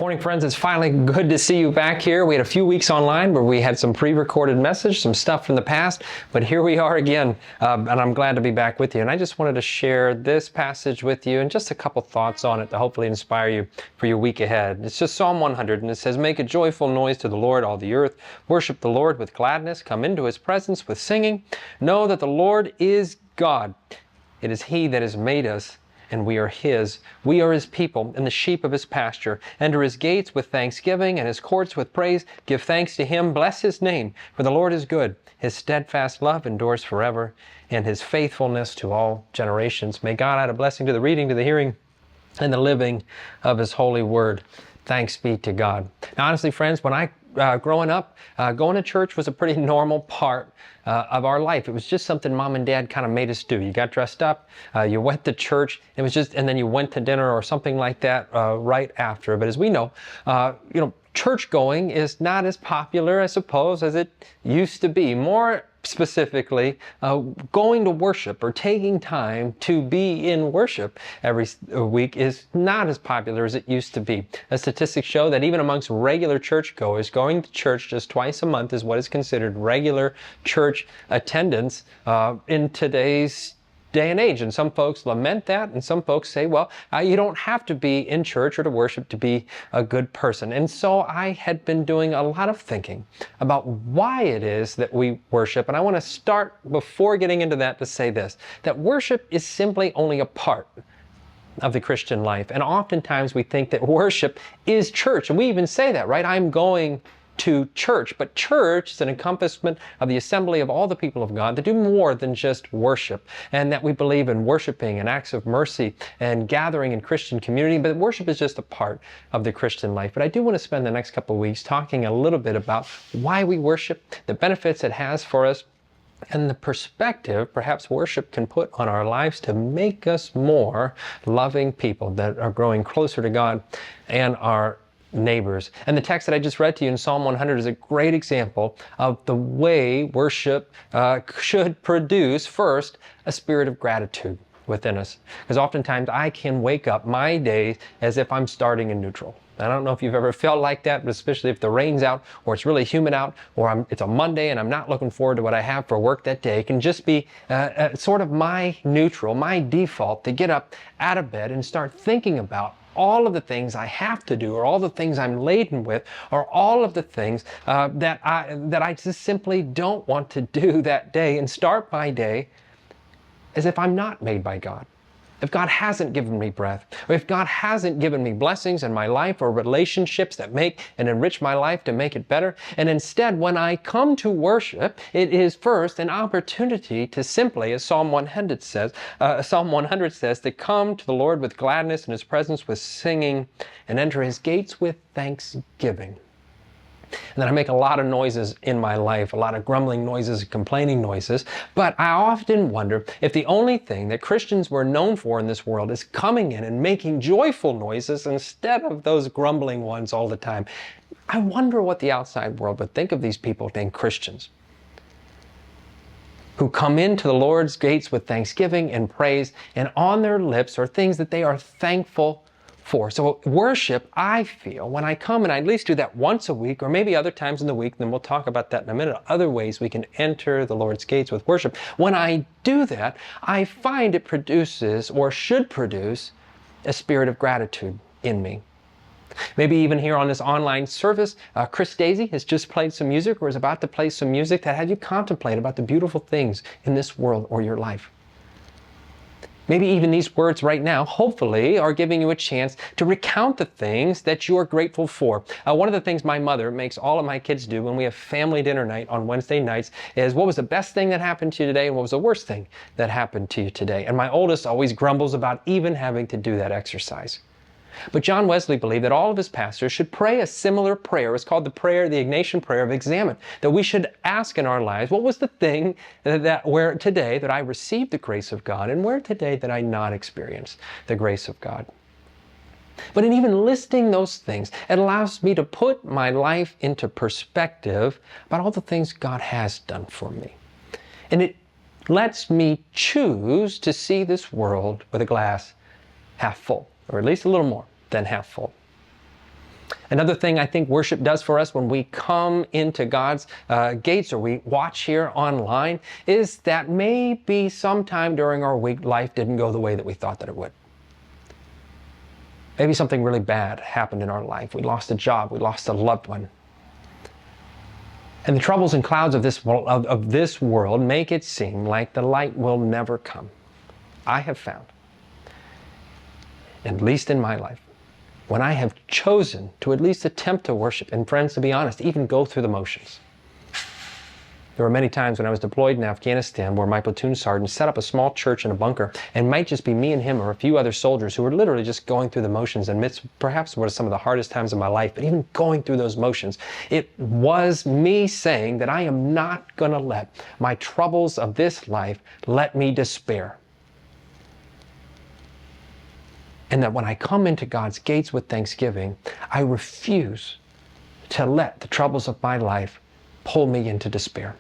Morning, friends. It's finally good to see you back here. We had a few weeks online where we had some pre-recorded message, some stuff from the past, but here we are again, and I'm glad to be back with you. And I just wanted to share this passage with you and just a couple thoughts on it to hopefully inspire you for your week ahead. It's just Psalm 100, and it says, "Make a joyful noise to the Lord, all the earth. Worship the Lord with gladness. Come into his presence with singing. Know that the Lord is God. It is he that has made us, and we are his. We are his people and the sheep of his pasture. Enter his gates with thanksgiving and his courts with praise. Give thanks to him. Bless his name. For the Lord is good. His steadfast love endures forever, and his faithfulness to all generations." May God add a blessing to the reading, to the hearing, and the living of his holy word. Thanks be to God. Now, honestly, friends, when I growing up, going to church was a pretty normal part of our life. It was just something Mom and Dad kind of made us do. You got dressed up, you went to church, it was just, and then you went to dinner or something like that right after. But as we know, church going is not as popular, I suppose, as it used to be. More specifically, going to worship or taking time to be in worship every week is not as popular as it used to be. The statistics show that even amongst regular churchgoers, going to church just twice a month is what is considered regular church attendance in today's day and age. And some folks lament that, and some folks say, well, you don't have to be in church or to worship to be a good person. And so I had been doing a lot of thinking about why it is that we worship. And I want to start, before getting into that, to say this, that worship is simply only a part of the Christian life. And oftentimes we think that worship is church. And we even say that, right? I'm going to church. But church is an encompassment of the assembly of all the people of God that do more than just worship, and that we believe in worshiping and acts of mercy and gathering in Christian community. But worship is just a part of the Christian life. But I do want to spend the next couple of weeks talking a little bit about why we worship, the benefits it has for us, and the perspective perhaps worship can put on our lives to make us more loving people that are growing closer to God and our neighbors. And the text that I just read to you in Psalm 100 is a great example of the way worship should produce, first, a spirit of gratitude within us. Because oftentimes I can wake up my day as if I'm starting in neutral. I don't know if you've ever felt like that, but especially if the rain's out, or it's really humid out, or it's a Monday and I'm not looking forward to what I have for work that day. It can just be sort of my neutral, my default to get up out of bed and start thinking about all of the things I have to do, or all the things I'm laden with, or all of the things that I just simply don't want to do that day, and start my day as if I'm not made by God. If God hasn't given me breath, or if God hasn't given me blessings in my life or relationships that make and enrich my life to make it better. And instead, when I come to worship, it is first an opportunity to simply, as Psalm 100 says, to come to the Lord with gladness in his presence with singing, and enter his gates with thanksgiving. And then I make a lot of noises in my life, a lot of grumbling noises, complaining noises. But I often wonder if the only thing that Christians were known for in this world is coming in and making joyful noises instead of those grumbling ones all the time. I wonder what the outside world would think of these people named Christians, who come into the Lord's gates with thanksgiving and praise, and on their lips are things that they are thankful for. So worship, I feel, when I come, and I at least do that once a week, or maybe other times in the week, then we'll talk about that in a minute, other ways we can enter the Lord's gates with worship. When I do that, I find it produces, or should produce, a spirit of gratitude in me. Maybe even here on this online service, Chris Daisy has just played some music, or is about to play some music that had you contemplate about the beautiful things in this world or your life. Maybe even these words right now, hopefully, are giving you a chance to recount the things that you are grateful for. One of the things my mother makes all of my kids do when we have family dinner night on Wednesday nights is, what was the best thing that happened to you today, and what was the worst thing that happened to you today? And my oldest always grumbles about even having to do that exercise. But John Wesley believed that all of his pastors should pray a similar prayer. It's called the Ignatian prayer of examine. That we should ask in our lives, what was the thing where today that I received the grace of God, and where today that I not experienced the grace of God? But in even listing those things, it allows me to put my life into perspective about all the things God has done for me. And it lets me choose to see this world with a glass half full, or at least a little more than half full. Another thing I think worship does for us when we come into God's gates or we watch here online is that maybe sometime during our week life didn't go the way that we thought that it would. Maybe something really bad happened in our life. We lost a job, we lost a loved one. And the troubles and clouds of this world make it seem like the light will never come. I have found, at least in my life, when I have chosen to at least attempt to worship, and friends, to be honest, even go through the motions. There were many times when I was deployed in Afghanistan where my platoon sergeant set up a small church in a bunker, and it might just be me and him or a few other soldiers who were literally just going through the motions amidst perhaps what are some of the hardest times of my life, but even going through those motions, it was me saying that I am not going to let my troubles of this life let me despair. And that when I come into God's gates with thanksgiving, I refuse to let the troubles of my life pull me into despair.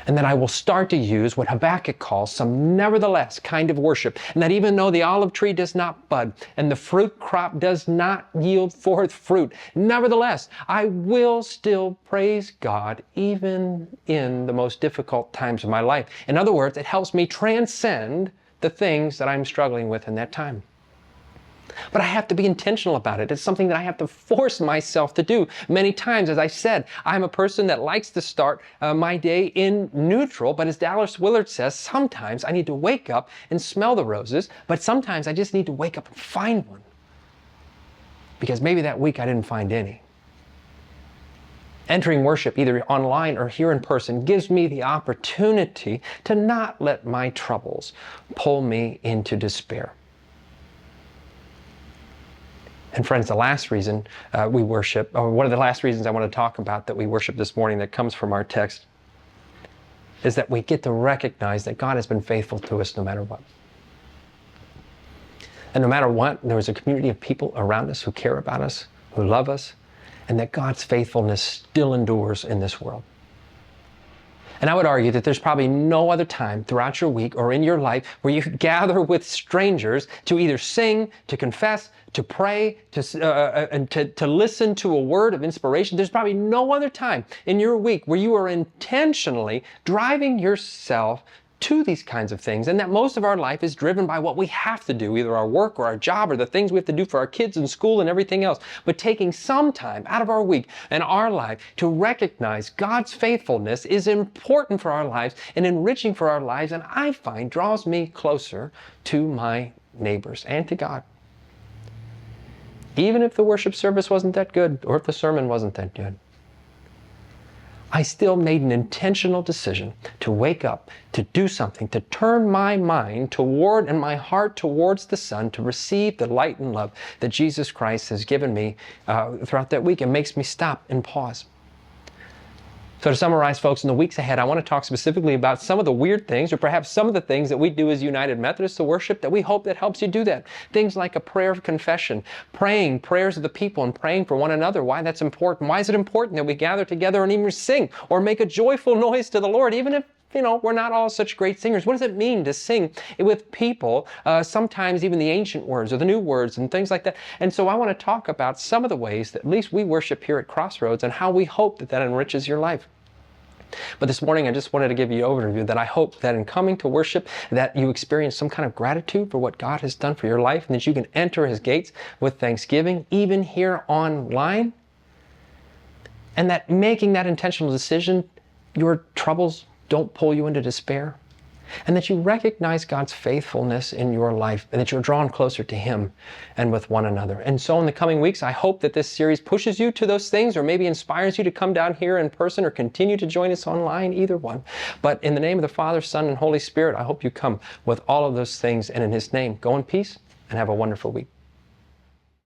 And that I will start to use what Habakkuk calls some nevertheless kind of worship. And that even though the olive tree does not bud and the fruit crop does not yield forth fruit, nevertheless, I will still praise God even in the most difficult times of my life. In other words, it helps me transcend the things that I'm struggling with in that time. But I have to be intentional about it. It's something that I have to force myself to do. Many times, as I said, I'm a person that likes to start my day in neutral, but as Dallas Willard says, sometimes I need to wake up and smell the roses, but sometimes I just need to wake up and find one. Because maybe that week I didn't find any. Entering worship, either online or here in person, gives me the opportunity to not let my troubles pull me into despair. And friends, the last reason we worship, or one of the last reasons I want to talk about that we worship this morning that comes from our text, is that we get to recognize that God has been faithful to us no matter what. And no matter what, there is a community of people around us who care about us, who love us, and that God's faithfulness still endures in this world. And I would argue that there's probably no other time throughout your week or in your life where you gather with strangers to either sing, to confess, to pray, and to listen to a word of inspiration. There's probably no other time in your week where you are intentionally driving yourself to these kinds of things, and that most of our life is driven by what we have to do, either our work or our job or the things we have to do for our kids in school and everything else. But taking some time out of our week and our life to recognize God's faithfulness is important for our lives and enriching for our lives, and I find draws me closer to my neighbors and to God. Even if the worship service wasn't that good or if the sermon wasn't that good, I still made an intentional decision to wake up, to do something, to turn my mind toward and my heart towards the Son, to receive the light and love that Jesus Christ has given me throughout that week. It makes me stop and pause. So to summarize, folks, in the weeks ahead, I want to talk specifically about some of the weird things, or perhaps some of the things that we do as United Methodists to worship that we hope that helps you do that. Things like a prayer of confession, praying prayers of the people and praying for one another, why that's important. Why is it important that we gather together and even sing or make a joyful noise to the Lord, even if we're not all such great singers? What does it mean to sing with people, sometimes even the ancient words or the new words and things like that? And so I want to talk about some of the ways that at least we worship here at Crossroads and how we hope that that enriches your life. But this morning, I just wanted to give you an overview that I hope that in coming to worship, that you experience some kind of gratitude for what God has done for your life, and that you can enter His gates with thanksgiving, even here online. And that making that intentional decision, your troubles don't pull you into despair. And that you recognize God's faithfulness in your life, and that you're drawn closer to Him and with one another. And so in the coming weeks, I hope that this series pushes you to those things, or maybe inspires you to come down here in person or continue to join us online, either one. But in the name of the Father, Son, and Holy Spirit, I hope you come with all of those things, and in His name, go in peace and have a wonderful week.